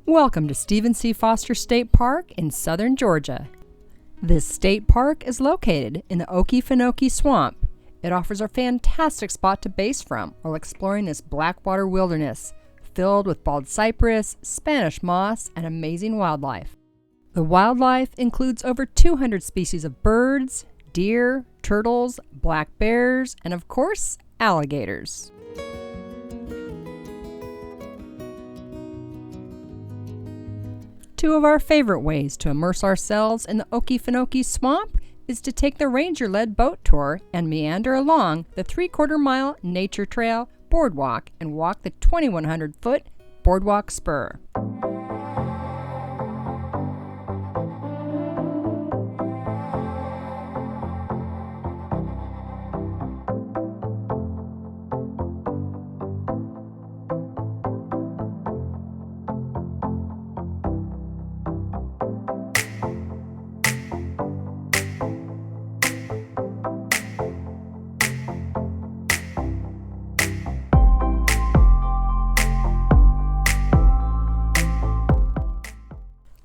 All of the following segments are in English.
Welcome to Stephen C. Foster State Park in southern Georgia. This state park is located in the Okefenokee Swamp. It offers a fantastic spot to base from while exploring this blackwater wilderness, filled with bald cypress, Spanish moss, and amazing wildlife. The wildlife includes over 200 species of birds, deer, turtles, black bears, and of course, alligators. Two of our favorite ways to immerse ourselves in the Okefenokee Swamp is to take the ranger-led boat tour and meander along the 3/4-mile nature trail Boardwalk and walk the 2,100-foot Boardwalk Spur.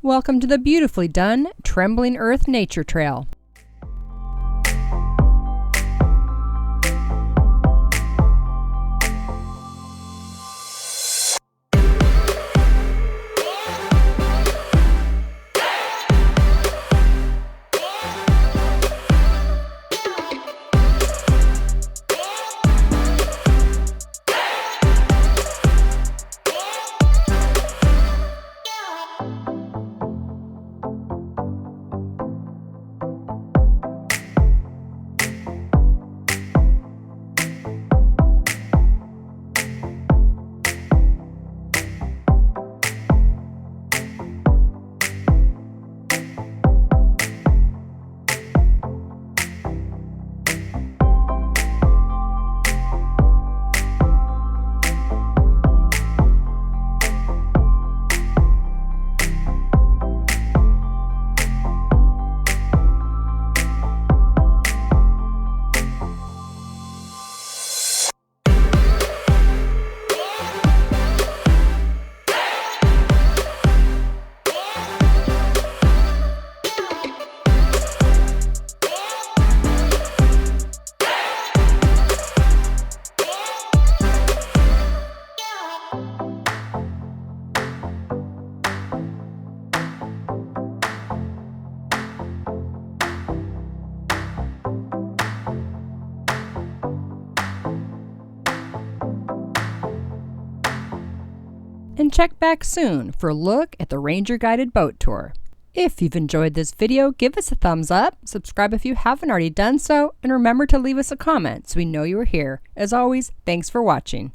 Welcome to the beautifully done Trembling Earth Nature Trail. And check back soon for a look at the ranger-guided boat tour. If you've enjoyed this video, give us a thumbs up, subscribe if you haven't already done so, and remember to leave us a comment so we know you are here. As always, thanks for watching.